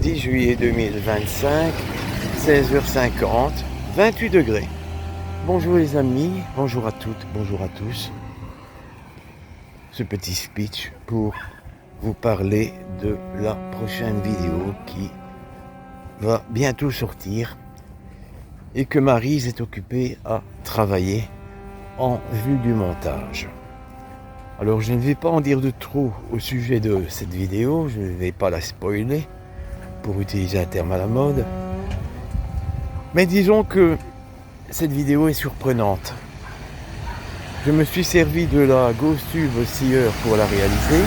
10 juillet 2025, 16h50, 28 degrés. Bonjour les amis, bonjour à toutes, bonjour à tous. Ce petit speech pour vous parler de la prochaine vidéo qui va bientôt sortir et que Maryse est occupée à travailler en vue du montage. Alors je ne vais pas en dire de trop au sujet de cette vidéo, je ne vais pas la spoiler pour utiliser un terme à la mode. Mais disons que cette vidéo est surprenante. Je me suis servi de la GhostTube Seer pour la réaliser.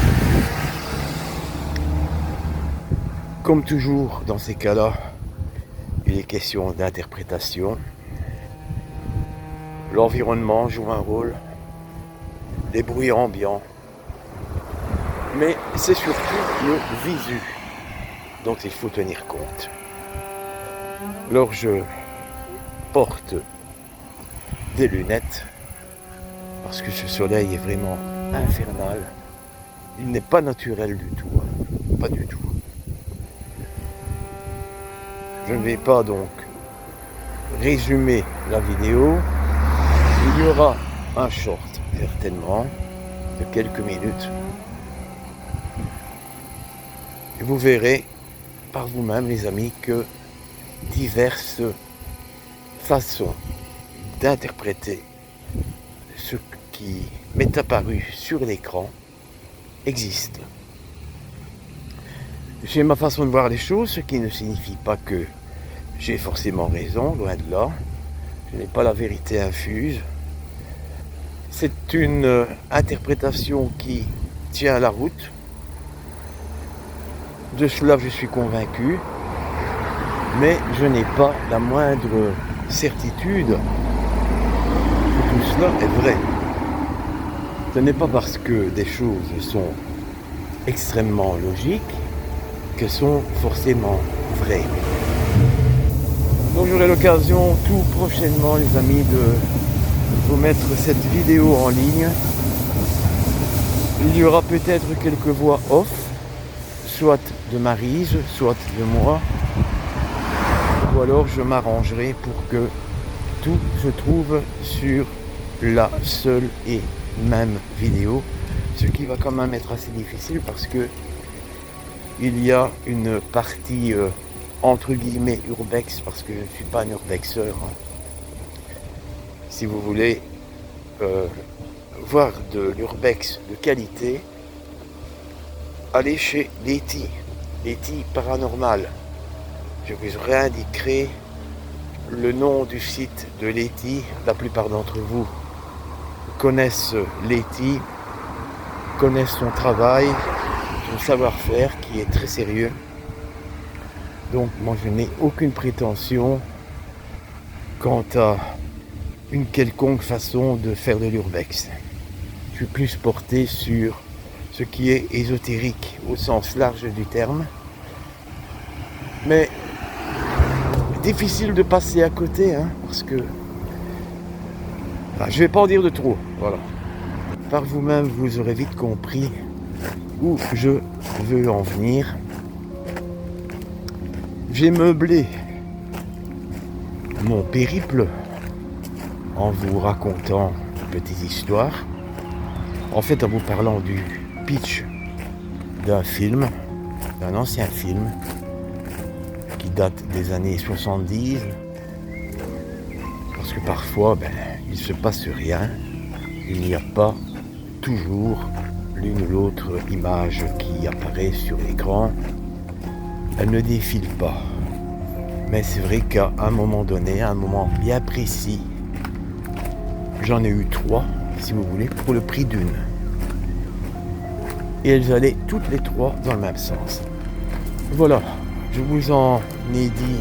Comme toujours dans ces cas-là, il est question d'interprétation. L'environnement joue un rôle, les bruits ambiants, mais c'est surtout le visu dont il faut tenir compte. Alors je porte des lunettes parce que ce soleil est vraiment infernal. Il n'est pas naturel du tout, pas du tout. Je ne vais pas donc résumer la vidéo. Il y aura un short certainement de quelques minutes et vous verrez par vous-même les amis que diverses façons d'interpréter ce qui m'est apparu sur l'écran existent. J'ai ma façon de voir les choses, ce qui ne signifie pas que j'ai forcément raison, loin de là. Je n'ai pas la vérité infuse. C'est une interprétation qui tient la route. De cela, je suis convaincu. Mais je n'ai pas la moindre certitude que tout cela est vrai. Ce n'est pas parce que des choses sont extrêmement logiques qu'elles sont forcément vraies. Donc j'aurai l'occasion tout prochainement les amis de vous mettre cette vidéo en ligne. Il y aura peut-être quelques voix off, soit de Maryse, soit de moi, ou alors je m'arrangerai pour que tout se trouve sur la seule et même vidéo, ce qui va quand même être assez difficile parce que il y a une partie entre guillemets urbex, parce que je ne suis pas un urbexeur. Si vous voulez voir de l'urbex de qualité, allez chez Leti Paranormal. Je vous réindiquerai le nom du site de Leti. La plupart d'entre vous connaissent Leti, connaissent son travail, son savoir-faire qui est très sérieux. Donc moi je n'ai aucune prétention quant à une quelconque façon de faire de l'urbex. Je suis plus porté sur ce qui est ésotérique au sens large du terme. Mais difficile de passer à côté, parce que je ne vais pas en dire de trop. Voilà. Par vous-même, vous aurez vite compris où je veux en venir. J'ai meublé mon périple en vous racontant une petite histoire. En fait, en vous parlant du pitch d'un film, d'un ancien film qui date des années 70. Parce que parfois, il ne se passe rien. Il n'y a pas toujours l'une ou l'autre image qui apparaît sur l'écran. Elle ne défile pas. Mais c'est vrai qu'à un moment donné, à un moment bien précis, j'en ai eu 3, si vous voulez, pour le prix d'une. Et elles allaient toutes les 3 dans le même sens. Voilà, je vous en ai dit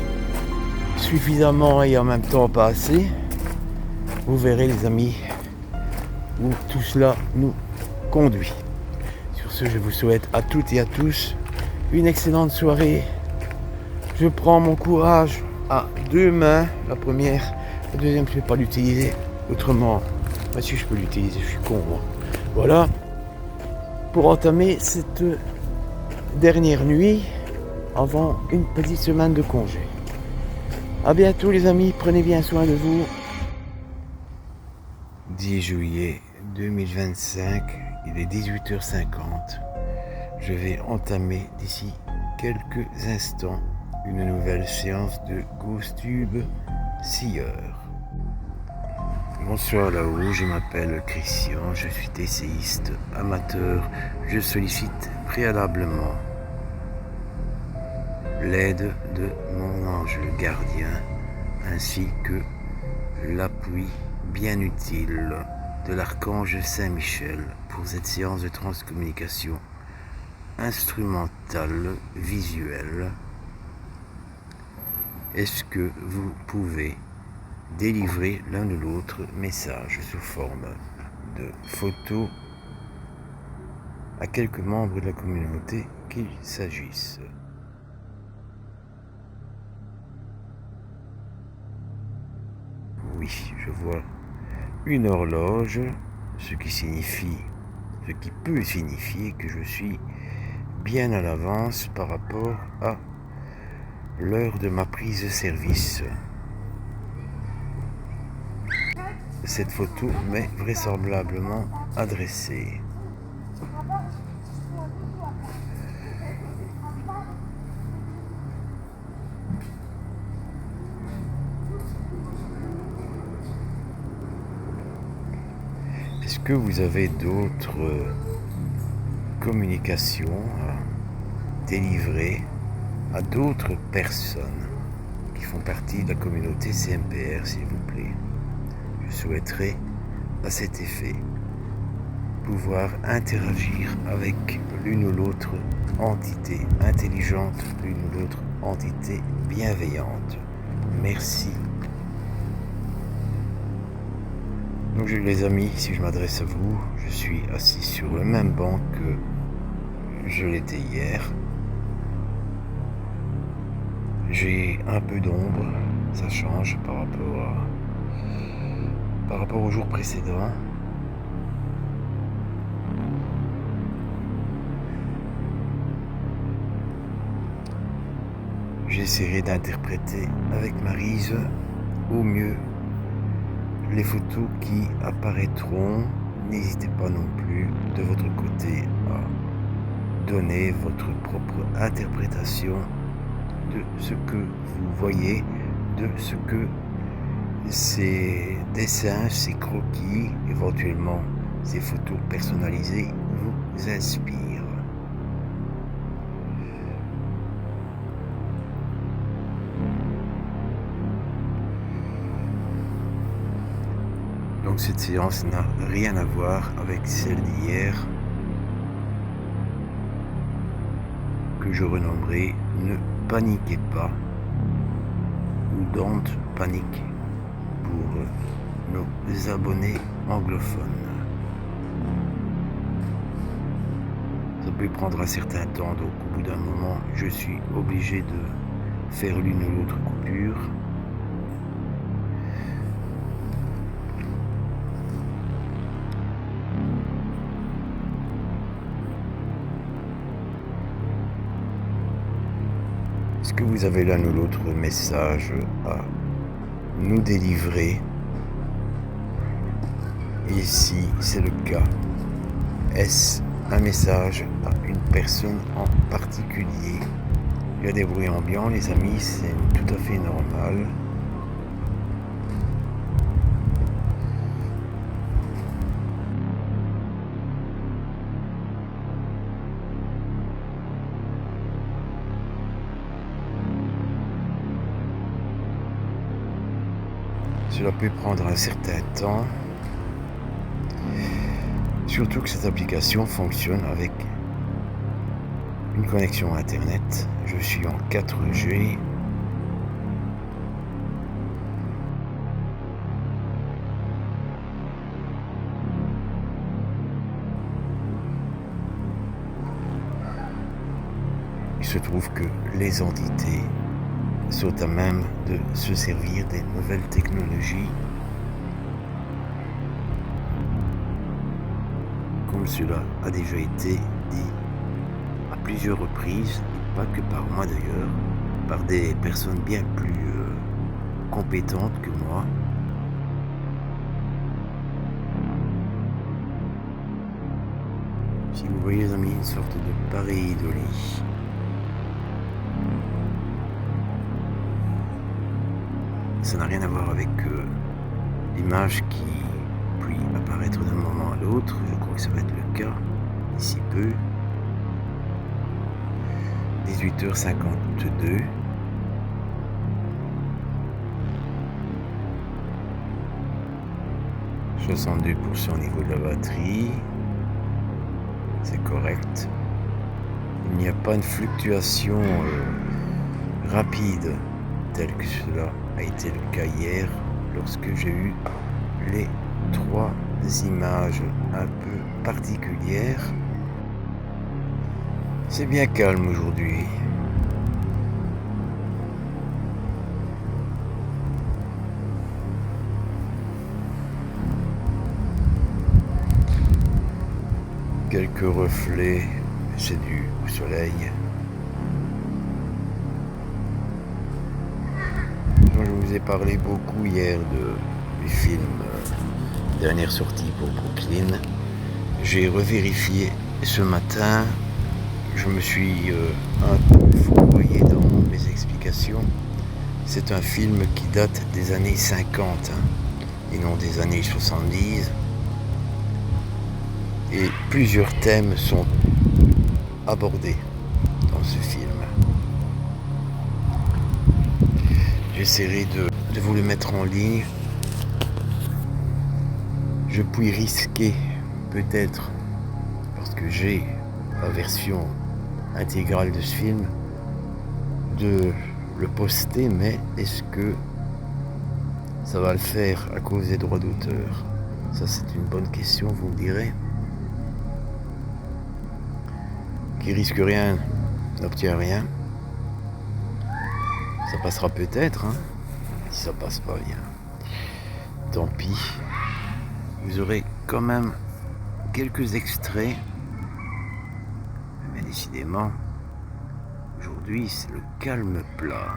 suffisamment et en même temps pas assez. Vous verrez les amis où tout cela nous conduit. Sur ce, je vous souhaite à toutes et à tous une excellente soirée. Je prends mon courage à 2 mains. La première, la deuxième, je ne vais pas l'utiliser. Autrement, si je peux l'utiliser, je suis con moi. Voilà. Pour entamer cette dernière nuit avant une petite semaine de congé. À bientôt les amis, prenez bien soin de vous. 10 juillet 2025, il est 18h50. Je vais entamer d'ici quelques instants une nouvelle séance de GhostTube scieur. Bonsoir là-haut, je m'appelle Christian, je suis essayiste amateur. Je sollicite préalablement l'aide de mon ange gardien ainsi que l'appui bien utile de l'archange Saint-Michel pour cette séance de transcommunication instrumentale visuelle. Est-ce que vous pouvez délivrer l'un ou l'autre message sous forme de photo à quelques membres de la communauté qu'il s'agisse? Oui, je vois une horloge, ce qui peut signifier que je suis bien à l'avance par rapport à l'heure de ma prise de service. Cette photo m'est vraisemblablement adressée. Est-ce que vous avez d'autres communications à délivrer à d'autres personnes qui font partie de la communauté CMPR, s'il vous plaît? Je souhaiterais, à cet effet, pouvoir interagir avec l'une ou l'autre entité intelligente, l'une ou l'autre entité bienveillante. Merci. Donc les amis, si je m'adresse à vous, je suis assis sur le même banc que je l'étais hier. J'ai un peu d'ombre, ça change par rapport au jour précédent. J'essaierai d'interpréter avec Maryse au mieux les photos qui apparaîtront. N'hésitez pas non plus de votre côté à donner votre propre interprétation de ce que vous voyez, de ce que ces dessins, ces croquis, éventuellement ces photos personnalisées vous inspirent. Donc cette séance n'a rien à voir avec celle d'hier que je renommerai Ne paniquez pas ou Don't Panic pour nos abonnés anglophones. Ça peut prendre un certain temps, donc au bout d'un moment je suis obligé de faire l'une ou l'autre coupure. Est-ce que vous avez l'un ou l'autre message à nous délivrer? Et si c'est le cas, est-ce un message à une personne en particulier? Il y a des bruits ambiants, les amis, c'est tout à fait normal. Cela peut prendre un certain temps, surtout que cette application fonctionne avec une connexion internet. Je suis en 4G. Il se trouve que les entités sont à même de se servir des nouvelles technologies, comme cela a déjà été dit à plusieurs reprises pas que par moi d'ailleurs, par des personnes bien plus compétentes que moi. Si vous voyez les amis, une sorte de pareidolie. Ça n'a rien à voir avec l'image qui puis apparaître d'un moment à l'autre. Je crois que ça va être le cas d'ici peu. 18h52. « 62% au niveau de la batterie. C'est correct. Il n'y a pas une fluctuation rapide tel que cela a été le cas hier lorsque j'ai eu les 3 images un peu particulières. C'est bien calme aujourd'hui. Quelques reflets, c'est dû au soleil. Je vous ai parlé beaucoup hier du film Dernière sortie pour Brooklyn. J'ai revérifié ce matin. Je me suis un peu fourvoyé dans mes explications. C'est un film qui date des années 50 et non des années 70. Et plusieurs thèmes sont abordés dans ce film. J'essaierai de vous le mettre en ligne. Je puis risquer peut-être, parce que j'ai la version intégrale de ce film, de le poster, mais est-ce que ça va le faire à cause des droits d'auteur? Ça, c'est une bonne question, vous me direz. Qui risque rien n'obtient rien. Ça passera peut-être, si ça passe pas bien. Tant pis. Vous aurez quand même quelques extraits. Mais décidément, aujourd'hui, c'est le calme plat.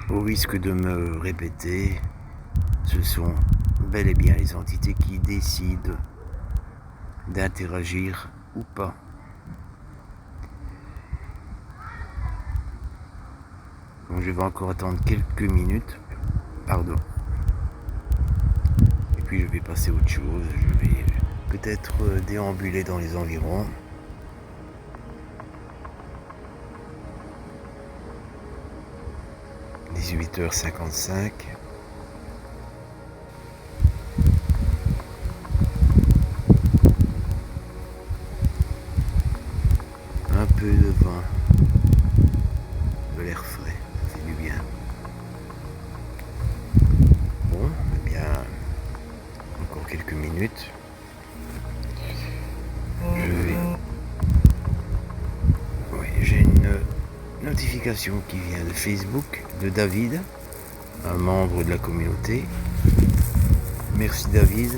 Au risque de me répéter, ce sont bel et bien les entités qui décident d'interagir ou pas. Donc je vais encore attendre quelques minutes. Pardon. Et puis je vais passer à autre chose. Je vais peut-être déambuler dans les environs. « 18h55. Un peu de vent, de l'air frais, ça fait du bien. Bon, eh bien, encore quelques minutes. Oui, j'ai une notification qui vient de Facebook, de David, un membre de la communauté. Merci David,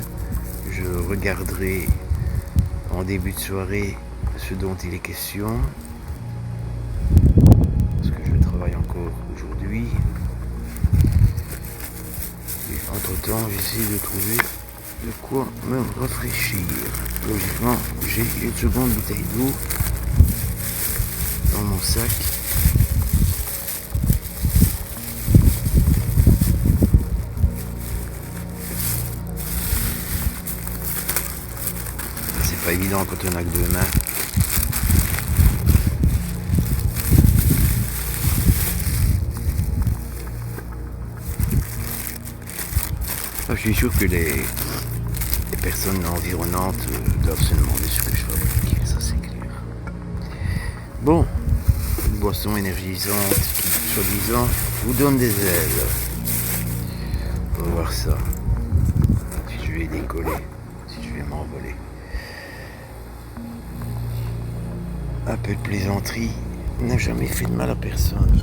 je regarderai en début de soirée ce dont il est question, parce que je travaille encore aujourd'hui. Et entre-temps, j'essaie de trouver de quoi me rafraîchir. Logiquement, j'ai une seconde bouteille d'eau dans mon sac. C'est pas évident quand on a que 2 mains. Je suis sûr que les personnes environnantes doivent se demander ce que je fabrique, ça c'est clair. Bon, une boisson énergisante qui, soi-disant, vous donne des ailes. On va voir ça. Si je vais décoller, si je vais m'envoler. Un peu de plaisanterie n'a jamais fait de mal à personne.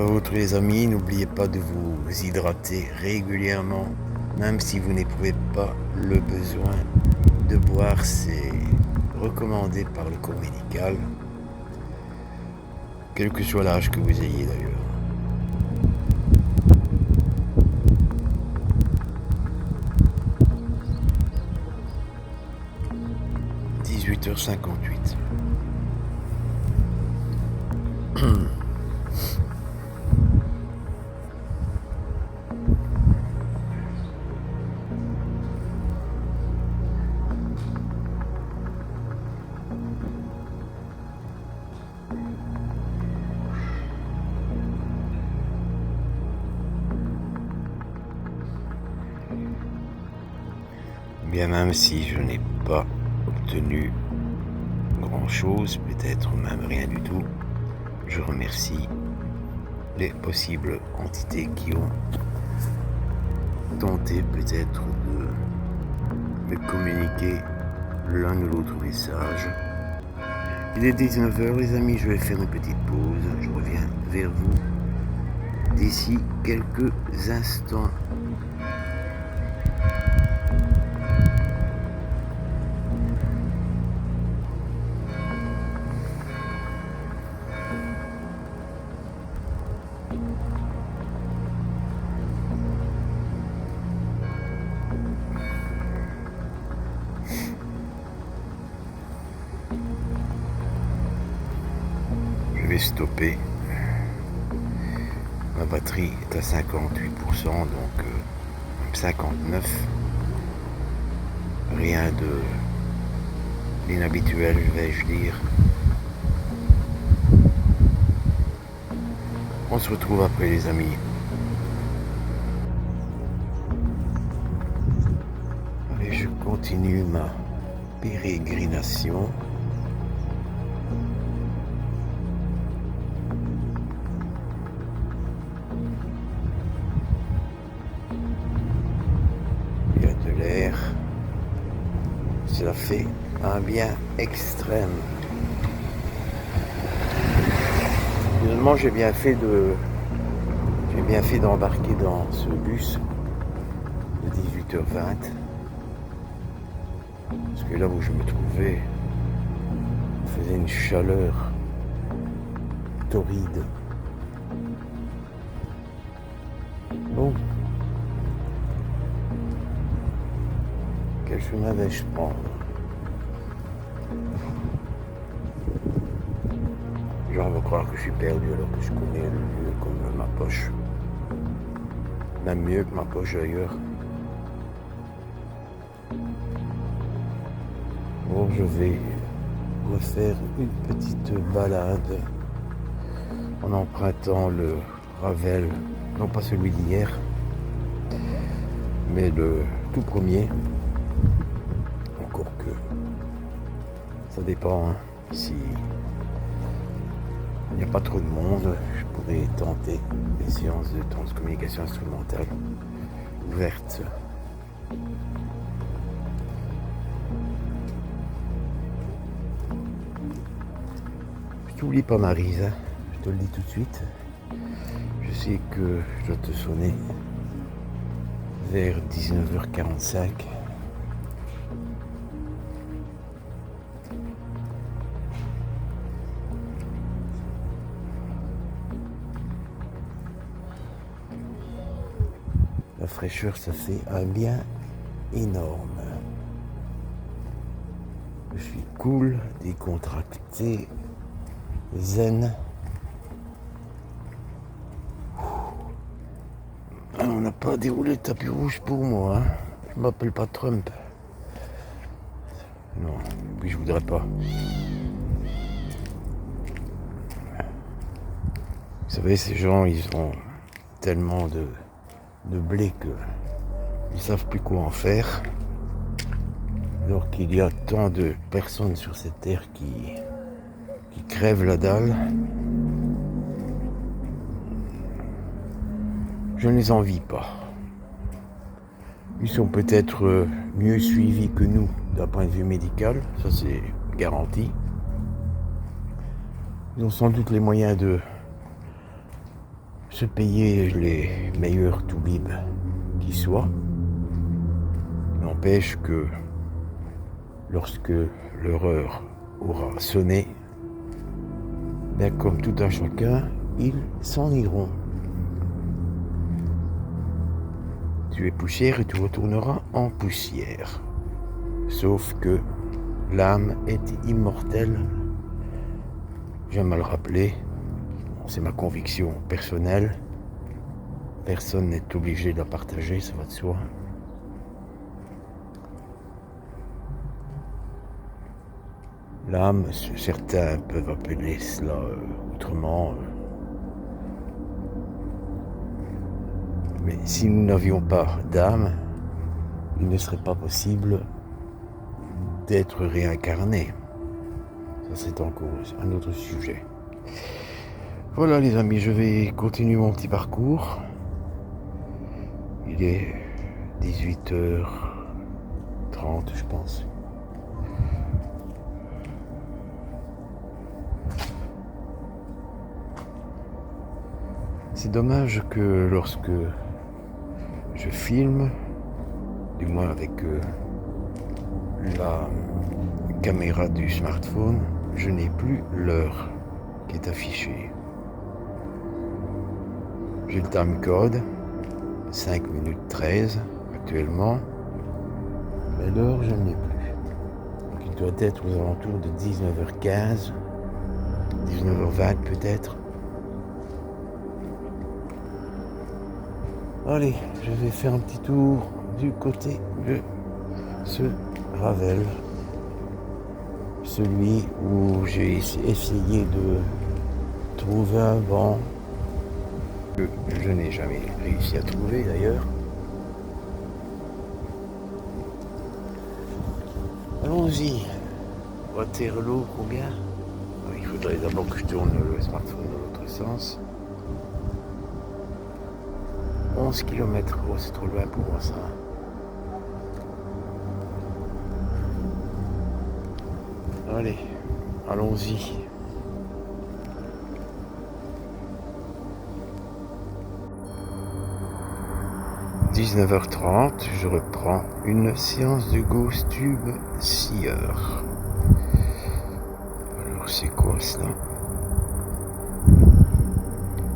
autres les amis, n'oubliez pas de vous hydrater régulièrement, même si vous n'éprouvez pas le besoin de boire, c'est recommandé par le corps médical, quel que soit l'âge que vous ayez d'ailleurs. « 18h58 » Bien, même si je n'ai pas obtenu grand chose, peut-être même rien du tout, je remercie les possibles entités qui ont tenté peut-être de me communiquer l'un ou l'autre message. Il est 19h les amis, je vais faire une petite pause, je reviens vers vous d'ici quelques instants. Je vais stopper. Ma batterie est à 58%, donc 59. Rien d'inhabituel, vais-je dire. On se retrouve après les amis. Allez, je continue ma pérégrination. Il y a de l'air. Cela fait un bien extrême. Finalement, j'ai bien fait d'embarquer dans ce bus de 18h20. Parce que là où je me trouvais, il faisait une chaleur torride. Bon. Quel chemin vais-je prendre? Genre, on va croire que je suis perdu alors que je connais le lieu comme ma poche. Même mieux que ma poche d'ailleurs. Bon, je vais refaire une petite balade en empruntant le Ravel, non pas celui d'hier, mais le tout premier. Encore que ça dépend, hein. Si il n'y a pas trop de monde, je pourrais tenter des séances de transcommunication instrumentale ouvertes. Je t'oublie pas Maryse, hein. Je te le dis tout de suite. Je sais que je dois te sonner vers 19h45. La fraîcheur, ça fait un bien énorme. Je suis cool, décontracté, zen. On n'a pas déroulé le tapis rouge pour moi, hein. Je m'appelle pas Trump. Non, oui, je voudrais pas. Vous savez, ces gens, ils ont tellement de blé que ils savent plus quoi en faire. Alors qu'il y a tant de personnes sur cette terre qui crèvent la dalle. Je ne les envie pas. Ils sont peut-être mieux suivis que nous d'un point de vue médical, ça c'est garanti. Ils ont sans doute les moyens de se payer les meilleurs toubibs qui soient. N'empêche que lorsque leur heure aura sonné, bien comme tout un chacun, ils s'en iront. Tu es poussière et tu retourneras en poussière. Sauf que l'âme est immortelle. J'aime à le rappeler, c'est ma conviction personnelle. Personne n'est obligé de la partager, ça va de soi. L'âme, certains peuvent appeler cela autrement. Mais si nous n'avions pas d'âme, il ne serait pas possible d'être réincarné. Ça, c'est encore un autre sujet. Voilà les amis, je vais continuer mon petit parcours. Il est 18h30, je pense. C'est dommage que lorsque je filme, du moins avec la caméra du smartphone, je n'ai plus l'heure qui est affichée. J'ai le timecode, 5 minutes 13 actuellement, mais l'heure je ne l'ai plus. Donc il doit être aux alentours de 19h15, 19h20 peut-être. Allez, je vais faire un petit tour du côté de ce Ravel. Celui où j'ai essayé de trouver un banc que je n'ai jamais réussi à trouver d'ailleurs. Allons-y. Waterloo, combien? Il faudrait d'abord que je tourne le smartphone dans l'autre sens. 11 km, oh, c'est trop loin pour moi ça. Allez, allons-y. « 19h30, je reprends une séance de Ghost Tube Seer. Alors c'est quoi ça?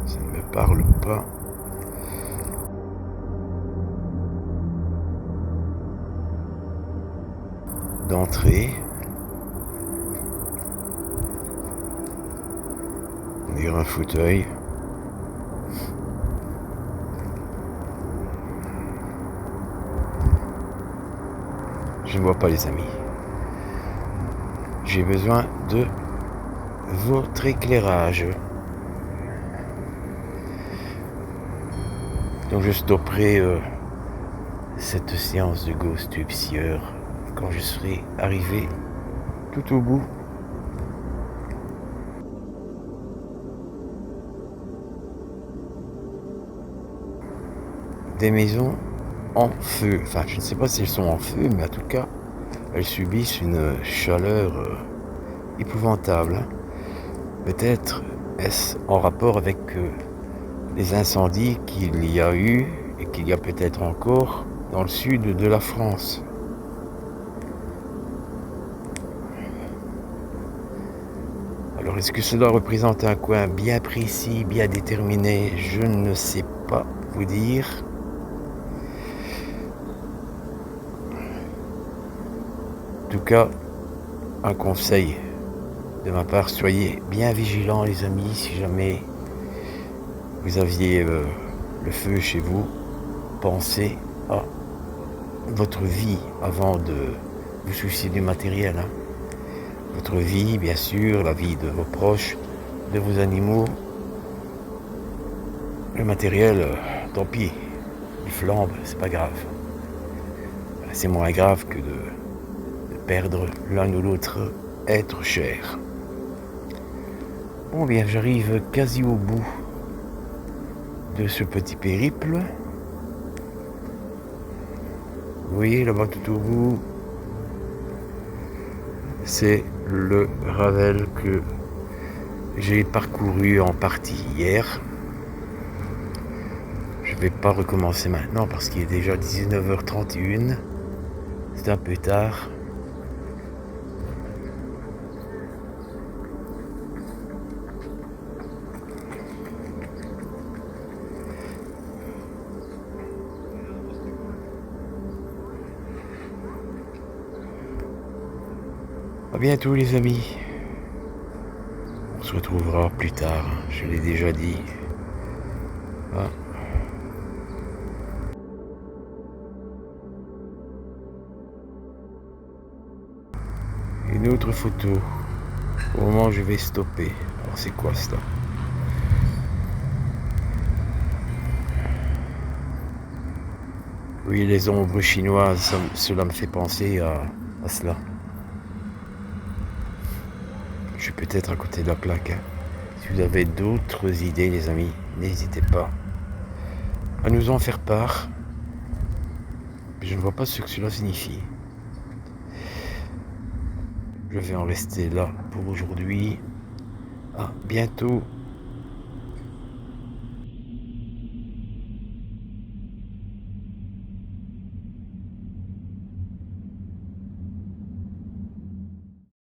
Ça ne me parle pas. D'entrée. On dirait un fauteuil. Je ne vois pas les amis. J'ai besoin de votre éclairage. Donc je stopperai cette séance de Ghost Tube Seer quand je serai arrivé tout au bout. Des maisons en feu. Enfin, je ne sais pas si elles sont en feu, mais en tout cas, elles subissent une chaleur épouvantable. Peut-être est-ce en rapport avec les incendies qu'il y a eu et qu'il y a peut-être encore dans le sud de la France. Alors, est-ce que cela représente un coin bien précis, bien déterminé? Je ne sais pas vous dire. En tout cas, un conseil de ma part, soyez bien vigilants les amis, si jamais vous aviez le feu chez vous, pensez à votre vie avant de vous soucier du matériel. Votre vie, bien sûr, la vie de vos proches, de vos animaux. Le matériel, tant pis, il flambe, c'est pas grave. C'est moins grave que de perdre l'un ou l'autre être cher. Bon bien, j'arrive quasi au bout de ce petit périple. Vous voyez là-bas tout au bout, c'est le Ravel que j'ai parcouru en partie hier. Je vais pas recommencer maintenant parce qu'il est déjà 19h31. C'est un peu tard. À bientôt les amis. On se retrouvera plus tard, je l'ai déjà dit. Ah. Une autre photo. Au moment où je vais stopper. Alors c'est quoi ça? Oui, les ombres chinoises, cela me fait penser à cela. Je suis peut-être à côté de la plaque. Hein. Si vous avez d'autres idées, les amis, n'hésitez pas à nous en faire part. Je ne vois pas ce que cela signifie. Je vais en rester là pour aujourd'hui. À bientôt.